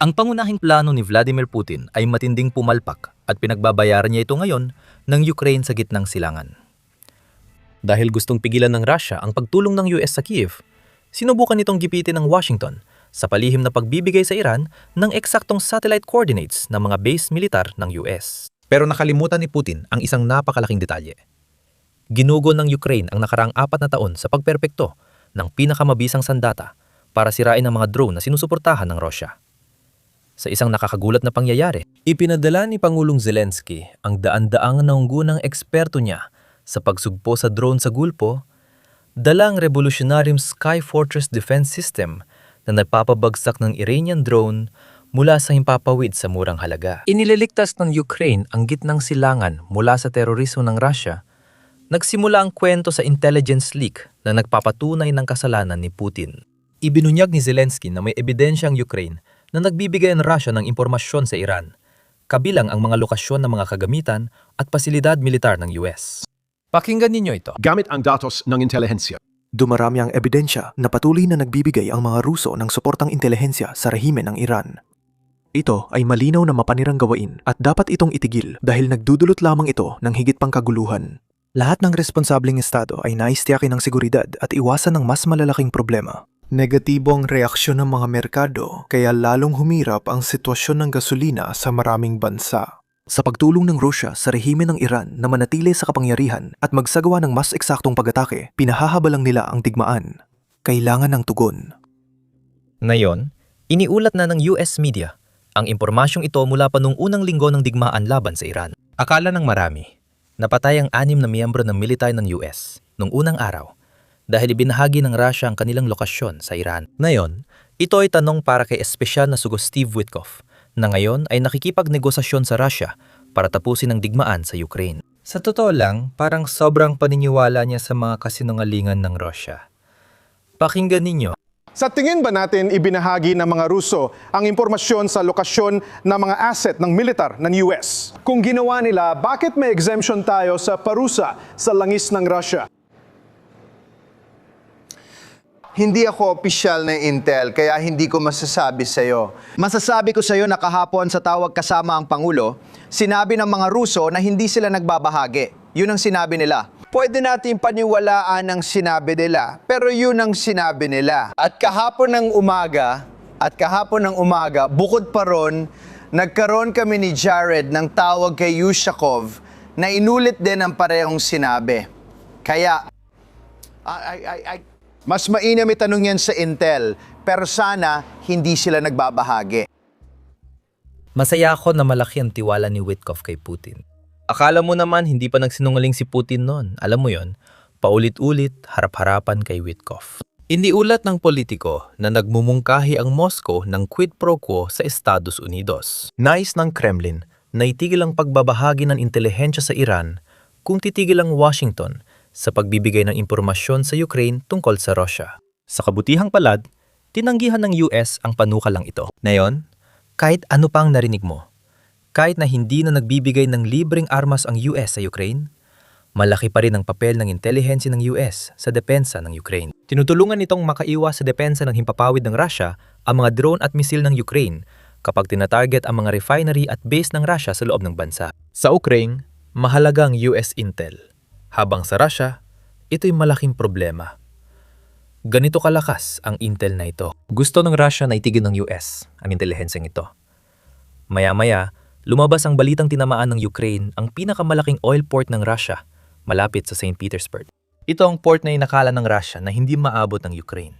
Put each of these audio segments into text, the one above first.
Ang pangunahing plano ni Vladimir Putin ay matinding pumalpak at pinagbabayaran niya ito ngayon ng Ukraine sa gitnang silangan. Dahil gustong pigilan ng Russia ang pagtulong ng US sa Kiev, sinubukan itong gipitin ng Washington sa palihim na pagbibigay sa Iran ng eksaktong satellite coordinates ng mga base militar ng US. Pero nakalimutan ni Putin ang isang napakalaking detalye. Ginugo ng Ukraine ang nakaraang 4 na taon sa pagperpekto ng pinakamabisang sandata para sirain ang mga drone na sinusuportahan ng Russia. Sa isang nakakagulat na pangyayari, ipinadala ni Pangulong Zelensky ang daan-daang naunggunang eksperto niya sa pagsugpo sa drone sa Gulpo, dalang revolutionaryong Sky Fortress Defense System na nagpapabagsak ng Iranian drone mula sa himpapawid sa murang halaga. Iniligtas ng Ukraine ang gitnang silangan mula sa terorismo ng Russia. Nagsimula ang kwento sa intelligence leak na nagpapatunay ng kasalanan ni Putin. Ibinunyag ni Zelensky na may ebidensya ang Ukraine na nagbibigay ang Russia ng impormasyon sa Iran, kabilang ang mga lokasyon ng mga kagamitan at pasilidad militar ng US. Pakinggan ninyo ito. Gamit ang datos ng intelihensya. Dumarami ang ebidensya na patuloy na nagbibigay ang mga Ruso ng suportang intelihensya sa rehimen ng Iran. Ito ay malinaw na mapanirang gawain at dapat itong itigil dahil nagdudulot lamang ito ng higit pang kaguluhan. Lahat ng responsableng estado ay nais tiyakin ng seguridad at iwasan ng mas malalaking problema. Negatibo ang reaksyon ng mga merkado kaya lalong humirap ang sitwasyon ng gasolina sa maraming bansa. Sa pagtulong ng Russia sa rehimen ng Iran na manatili sa kapangyarihan at magsagawa ng mas eksaktong pag-atake, pinahahabalang nila ang digmaan. Kailangan ng tugon. Ngayon, iniulat na ng US media ang impormasyong ito mula pa noong unang linggo ng digmaan laban sa Iran. Akala ng marami, napatay ang 6 na miyembro ng military ng US noong unang araw dahil ibinahagi ng Russia ang kanilang lokasyon sa Iran. Ngayon, ito ay tanong para kay espesyal na sugo Steve Witkoff na ngayon ay nakikipagnegosasyon sa Russia para tapusin ang digmaan sa Ukraine. Sa totoo lang, parang sobrang paniniwala niya sa mga kasinungalingan ng Russia. Pakinggan ninyo. Sa tingin ba natin ibinahagi ng mga Ruso ang impormasyon sa lokasyon ng mga asset ng militar ng US? Kung ginawa nila, bakit may exemption tayo sa parusa sa langis ng Russia? Hindi ako opisyal ng Intel, kaya hindi ko masasabi sa'yo. Masasabi ko sa'yo na kahapon sa tawag kasama ang Pangulo, sinabi ng mga Ruso na hindi sila nagbabahagi. Yun ang sinabi nila. Pwede natin paniwalaan ang sinabi nila, pero yun ang sinabi nila. At kahapon ng umaga, bukod pa ron, nagkaroon kami ni Jared ng tawag kay Yushakov na inulit din ang parehong sinabi. Kaya, mas mainam itanong yan sa Intel, pero sana hindi sila nagbabahagi. Masaya ako na malaki ang tiwala ni Witkoff kay Putin. Akala mo naman hindi pa nagsinungaling si Putin noon. Alam mo yon, paulit-ulit harap-harapan kay Witkoff. Iniulat ng politiko na nagmumungkahi ang Moscow ng quid pro quo sa Estados Unidos. Nais ng Kremlin na itigil ang pagbabahagi ng intelihensya sa Iran kung titigil ang Washington sa pagbibigay ng impormasyon sa Ukraine tungkol sa Russia. Sa kabutihang palad, tinanggihan ng US ang panukalang ito. Ngayon, kahit ano pang narinig mo, kahit na hindi na nagbibigay ng libreng armas ang US sa Ukraine, malaki pa rin ang papel ng intelihensya ng US sa depensa ng Ukraine. Tinutulungan nitong makaiwas sa depensa ng himpapawid ng Russia ang mga drone at misil ng Ukraine kapag tinatarget ang mga refinery at base ng Russia sa loob ng bansa. Sa Ukraine, mahalaga ang US Intel. Habang sa Russia, ito'y malaking problema. Ganito kalakas ang intel na ito. Gusto ng Russia na itigil ng US ang intelihensyang ito. Maya-maya, lumabas ang balitang tinamaan ng Ukraine ang pinakamalaking oil port ng Russia malapit sa St. Petersburg. Ito ang port na inakala ng Russia na hindi maabot ng Ukraine.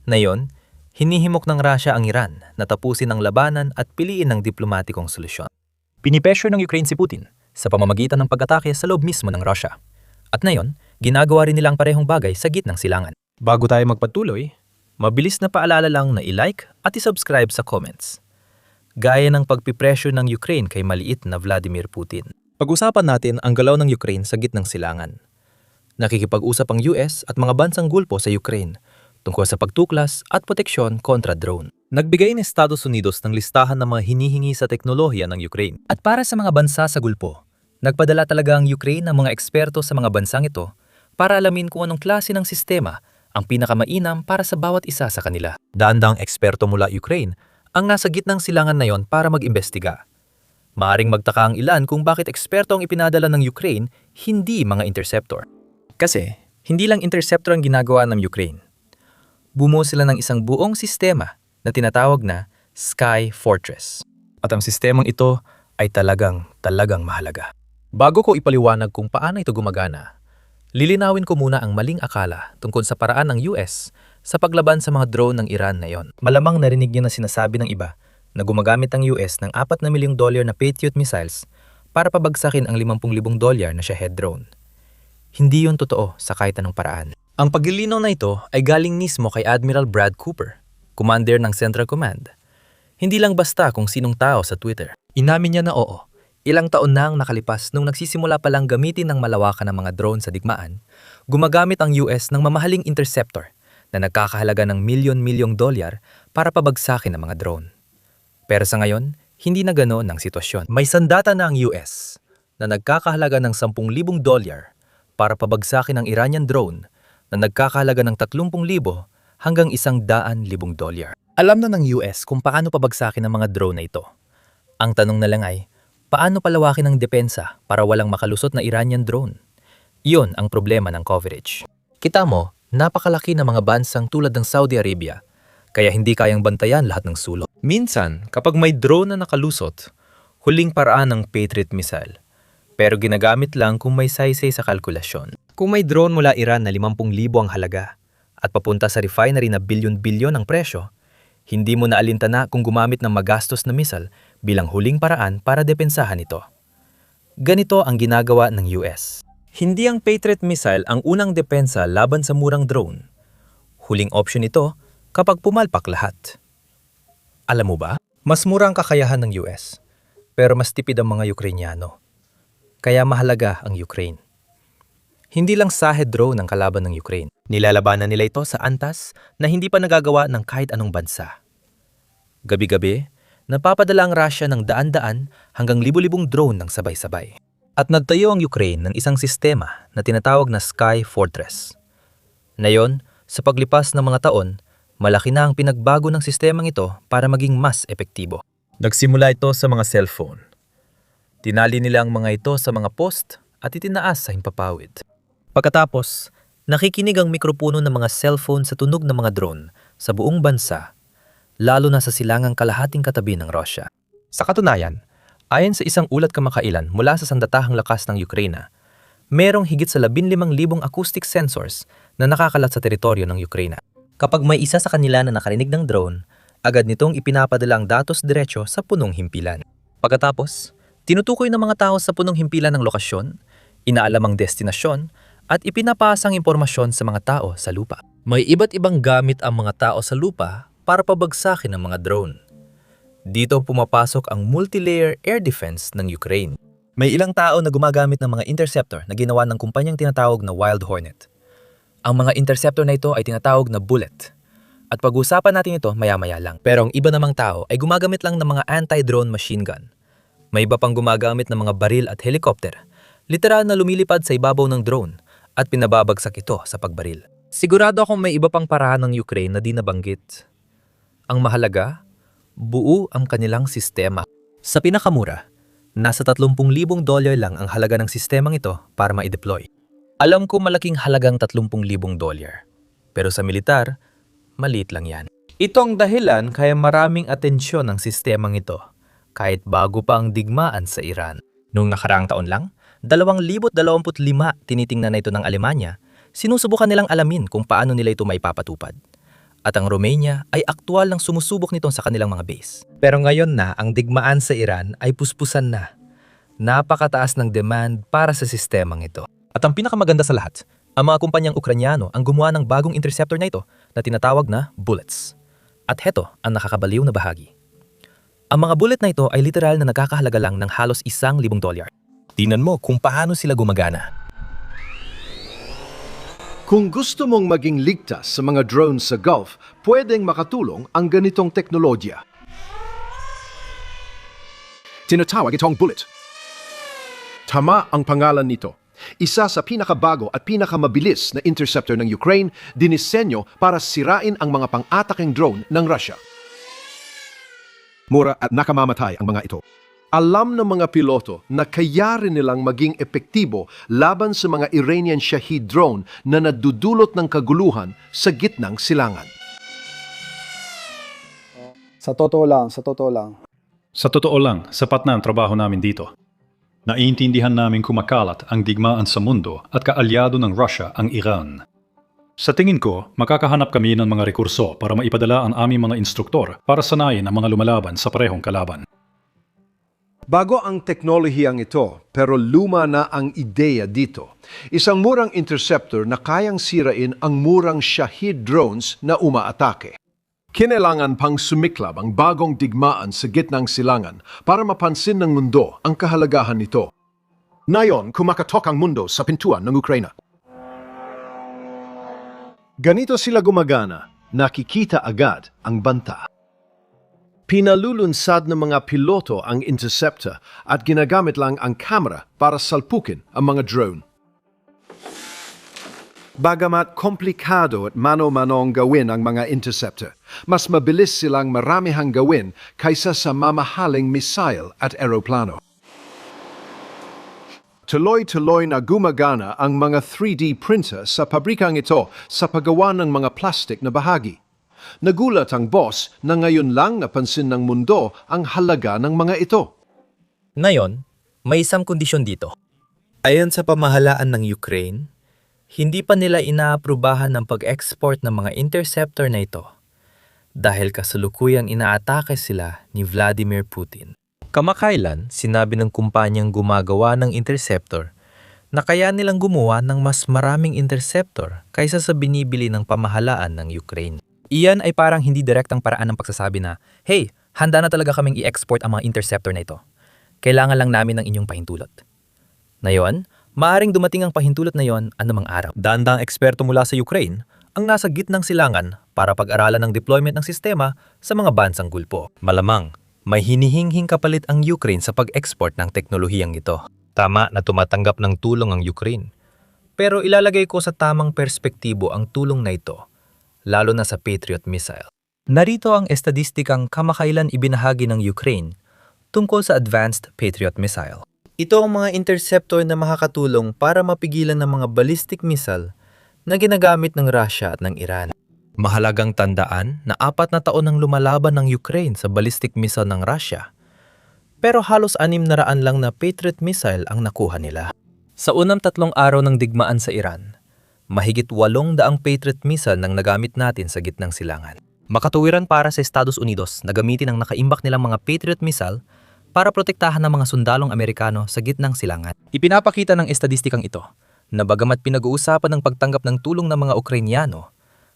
Ngayon, hinihimok ng Russia ang Iran na tapusin ang labanan at piliin ng diplomatikong solusyon. Pinipressure ng Ukraine si Putin sa pamamagitan ng pag-atake sa loob mismo ng Russia. At ngayon, ginagawa rin nila ang parehong bagay sa gitnang silangan. Bago tayo magpatuloy, mabilis na paalala lang na i-like at i-subscribe sa comments. Gaya ng pagpipressure ng Ukraine kay maliit na Vladimir Putin. Pag-usapan natin ang galaw ng Ukraine sa gitnang silangan. Nakikipag-usap ang US at mga bansang Gulpo sa Ukraine tungkol sa pagtuklas at proteksyon kontra drone. Nagbigay ng Estados Unidos ng listahan ng mga hinihingi sa teknolohiya ng Ukraine. At para sa mga bansa sa Gulpo, nagpadala talaga ang Ukraine ng mga eksperto sa mga bansang ito para alamin kung anong klase ng sistema ang pinakamainam para sa bawat isa sa kanila. Daandang eksperto mula Ukraine ang nasa gitnang silangan na yon para mag-imbestiga. Maaring magtaka ang ilan kung bakit eksperto ang ipinadala ng Ukraine, hindi mga interceptor. Kasi, hindi lang interceptor ang ginagawa ng Ukraine. Bumuo sila ng isang buong sistema na tinatawag na Sky Fortress. At ang sistemang ito ay talagang mahalaga. Bago ko ipaliwanag kung paano ito gumagana, lilinawin ko muna ang maling akala tungkol sa paraan ng US sa paglaban sa mga drone ng Iran na yon. Malamang narinig niyo na sinasabi ng iba na gumagamit ang US ng $4 milyong na Patriot missiles para pabagsakin ang $50,000 na Shahed drone. Hindi yun totoo sa kahit anong paraan. Ang paglilinaw na ito ay galing mismo kay Admiral Brad Cooper, commander ng Central Command. Hindi lang basta kung sinong tao sa Twitter. Inamin niya na oo. Ilang taon na ang nakalipas nung nagsisimula palang gamitin ng malawakan ng mga drone sa digmaan, gumagamit ang US ng mamahaling interceptor na nagkakahalaga ng milyon-milyong dolyar para pabagsakin ang mga drone. Pero sa ngayon, hindi na ganoon ang sitwasyon. May sandata na ang US na nagkakahalaga ng $10,000 para pabagsakin ang Iranian drone na nagkakahalaga ng 30,000 hanggang $100,000. Alam na ng US kung paano pabagsakin ang mga drone na ito. Ang tanong na lang ay, paano palawakin ang depensa para walang makalusot na Iranian drone? Iyon ang problema ng coverage. Kita mo, napakalaki ng mga bansang tulad ng Saudi Arabia, kaya hindi kayang bantayan lahat ng sulok. Minsan, kapag may drone na nakalusot, huling paraan ng Patriot missile, pero ginagamit lang kung may saysay sa kalkulasyon. Kung may drone mula Iran na 50,000 ang halaga at papunta sa refinery na bilyon-bilyon ang presyo, hindi mo na alintana kung gumamit ng magastos na missile bilang huling paraan para depensahan ito. Ganito ang ginagawa ng US. Hindi ang Patriot missile ang unang depensa laban sa murang drone. Huling option ito kapag pumalpak lahat. Alam mo ba? Mas mura ang kakayahan ng US, pero mas tipid ang mga Ukrainyano. Kaya mahalaga ang Ukraine. Hindi lang Shahed drone ang kalaban ng Ukraine. Nilalabanan nila ito sa antas na hindi pa nagagawa ng kahit anong bansa. Gabi-gabi, napapadala ang Russia ng daan-daan hanggang libu-libong drone ng sabay-sabay. At nagtayo ang Ukraine ng isang sistema na tinatawag na Sky Fortress. Ngayon, sa paglipas ng mga taon, malaki na ang pinagbago ng sistemang ito para maging mas epektibo. Nagsimula ito sa mga cellphone. Tinali nila ang mga ito sa mga post at itinaas sa himpapawid. Pagkatapos, nakikinig ang mikropono ng mga cellphone sa tunog ng mga drone sa buong bansa, lalo na sa silangang kalahating katabi ng Russia. Sa katunayan, ayon sa isang ulat kamakailan mula sa sandatahang lakas ng Ukraine, merong higit sa 15,000 acoustic sensors na nakakalat sa teritoryo ng Ukraine. Kapag may isa sa kanila na nakarinig ng drone, agad nitong ipinapadala ang datos diretso sa punong himpilan. Pagkatapos, tinutukoy ng mga tao sa punong himpilan ng lokasyon, inaalam ang destinasyon, at ipinapasa ang impormasyon sa mga tao sa lupa. May iba't ibang gamit ang mga tao sa lupa para pabagsakin ang mga drone. Dito pumapasok ang multi-layer air defense ng Ukraine. May ilang tao na gumagamit ng mga interceptor na ginawa ng kumpanyang tinatawag na Wild Hornet. Ang mga interceptor na ito ay tinatawag na Bullet. At pag-usapan natin ito maya-maya lang. Pero ang iba namang tao ay gumagamit lang ng mga anti-drone machine gun. May iba pang gumagamit ng mga baril at helicopter, literal na lumilipad sa ibabaw ng drone at pinababagsak ito sa pagbaril. Sigurado akong may iba pang paraan ng Ukraine na di nabanggit. Ang mahalaga, buo ang kanilang sistema. Sa pinakamura, nasa $30,000 lang ang halaga ng sistemang ito para ma-deploy. Alam ko malaking halagang $30,000, pero sa militar, maliit lang yan. Ito ang dahilan kaya maraming atensyon ang sistemang ito, kahit bago pa ang digmaan sa Iran. Noong nakaraang taon lang, 2025 tinitingnan na ito ng Alemanya, sinusubukan nilang alamin kung paano nila ito maipapatupad. At ang Romania ay aktwal lang sumusubok nito sa kanilang mga base. Pero ngayon na ang digmaan sa Iran ay puspusan na. Napakataas ng demand para sa sistemang ito. At ang pinakamaganda sa lahat, ang mga kumpanyang Ukrainyano ang gumawa ng bagong interceptor na ito na tinatawag na bullets. At heto ang nakakabaliw na bahagi. Ang mga bullet na ito ay literal na nagkakahalaga lang ng halos $1,000. Tingnan mo kung paano sila gumagana. Kung gusto mong maging ligtas sa mga drones sa Gulf, pwedeng makatulong ang ganitong teknolohiya. Tinatawag itong Bullet. Tama ang pangalan nito. Isa sa pinakabago at pinakamabilis na interceptor ng Ukraine, dinisenyo para sirain ang mga pang-ataking drone ng Russia. Mura at nakamamatay ang mga ito. Alam ng mga piloto na kaya rin nilang maging epektibo laban sa mga Iranian Shahed drone na nadudulot ng kaguluhan sa gitnang silangan. Sa totoo lang. Sa totoo lang, sapat na ang trabaho namin dito. Naiintindihan namin kumakalat ang digmaan sa mundo at kaalyado ng Russia ang Iran. Sa tingin ko, makakahanap kami ng mga rekurso para maipadala ang aming mga instruktor para sanayin ang mga lumalaban sa parehong kalaban. Bago ang teknolohiyang ito, pero luma na ang ideya dito. Isang murang interceptor na kayang sirain ang murang Shahed drones na umaatake. Kinailangan pang sumiklab ang bagong digmaan sa gitnang silangan para mapansin ng mundo ang kahalagahan nito. Ngayon, kumakatok ang mundo sa pintuan ng Ukraina. Ganito sila gumagana, nakikita agad ang banta. Pinalulunsad ng mga piloto ang interceptor at ginagamit lang ang camera para salpukin ang mga drone. Bagamat komplikado at mano-manong gawin ang mga interceptor, mas mabilis silang maramihang gawin kaysa sa mamahaling missile at eroplano. Tuloy-tuloy na gumagana ang mga 3D printer sa pabrikang ito sa paggawa ng mga plastic na bahagi. Nagulat ang boss na ngayon lang napansin ng mundo ang halaga ng mga ito. Ngayon, may isang kondisyon dito. Ayon sa pamahalaan ng Ukraine, hindi pa nila inaaprubahan ng pag-export ng mga interceptor na ito dahil kasalukuyang inaatake sila ni Vladimir Putin. Kamakailan, sinabi ng kumpanyang gumagawa ng interceptor na kaya nilang gumawa ng mas maraming interceptor kaysa sa binibili ng pamahalaan ng Ukraine. Iyan ay parang hindi direktang paraan ng pagsasabi na, "Hey, handa na talaga kaming i-export ang mga interceptor na ito. Kailangan lang namin ng inyong pahintulot." Ngayon, maaring dumating ang pahintulot na yon anumang araw. Dandang eksperto mula sa Ukraine ang nasa gitnang silangan para pag-aralan ng deployment ng sistema sa mga bansang gulpo. Malamang, may hinihinghing kapalit ang Ukraine sa pag-export ng teknolohiyang ito. Tama na tumatanggap ng tulong ang Ukraine. Pero ilalagay ko sa tamang perspektibo ang tulong na ito, lalo na sa Patriot missile. Narito ang estadistikang kamakailan ibinahagi ng Ukraine tungkol sa Advanced Patriot missile. Ito ang mga interceptor na makakatulong para mapigilan ng mga ballistic missile na ginagamit ng Russia at ng Iran. Mahalagang tandaan na 4 na taon ang lumalaban ng Ukraine sa ballistic missile ng Russia, pero halos 600 lang na Patriot missile ang nakuha nila. Sa unang 3 araw ng digmaan sa Iran, mahigit 800 Patriot missile nang nagamit natin sa gitnang silangan. Makatuwiran para sa Estados Unidos na gamitin ang nakaimbak nilang mga Patriot missile para protektahan ng mga sundalong Amerikano sa gitnang silangan. Ipinapakita ng estadistikang ito na bagamat pinag-uusapan ng pagtanggap ng tulong ng mga Ukrainyano,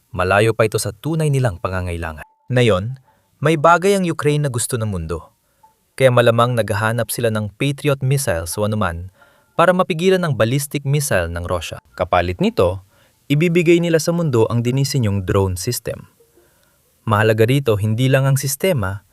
malayo pa ito sa tunay nilang pangangailangan. Ngayon, may bagay ang Ukraine na gusto ng mundo. Kaya malamang naghahanap sila ng Patriot missiles o anuman para mapigilan ang ballistic missile ng Russia. Kapalit nito, ibibigay nila sa mundo ang dinisenyong drone system. Mahalaga rito hindi lang ang sistema,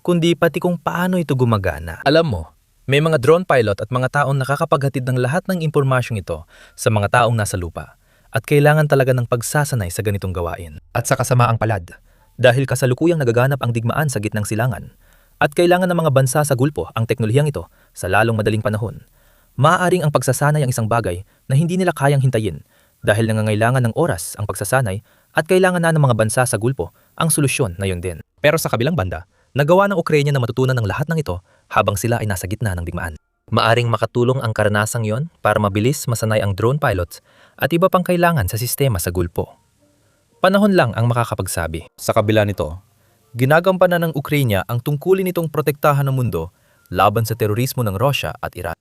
kundi pati kung paano ito gumagana. Alam mo, may mga drone pilot at mga taong nakakapaghatid ng lahat ng impormasyong ito sa mga taong nasa lupa at kailangan talaga ng pagsasanay sa ganitong gawain. At sa kasamaang palad, dahil kasalukuyang nagaganap ang digmaan sa gitnang silangan at kailangan ng mga bansa sa gulpo ang teknolohiyang ito sa lalong madaling panahon, maaaring ang pagsasanay ang isang bagay na hindi nila kayang hintayin dahil nangangailangan ng oras ang pagsasanay at kailangan na ng mga bansa sa gulpo ang solusyon na yun din. Pero sa kabilang banda, nagawa ng Ukraine na matutunan ng lahat ng ito habang sila ay nasa gitna ng digmaan. Maaring makatulong ang karanasang yon para mabilis masanay ang drone pilots at iba pang kailangan sa sistema sa gulpo. Panahon lang ang makakapagsabi. Sa kabila nito, ginagampanan ng Ukraine ang tungkulin nitong protektahan ng mundo laban sa terorismo ng Russia at Iran.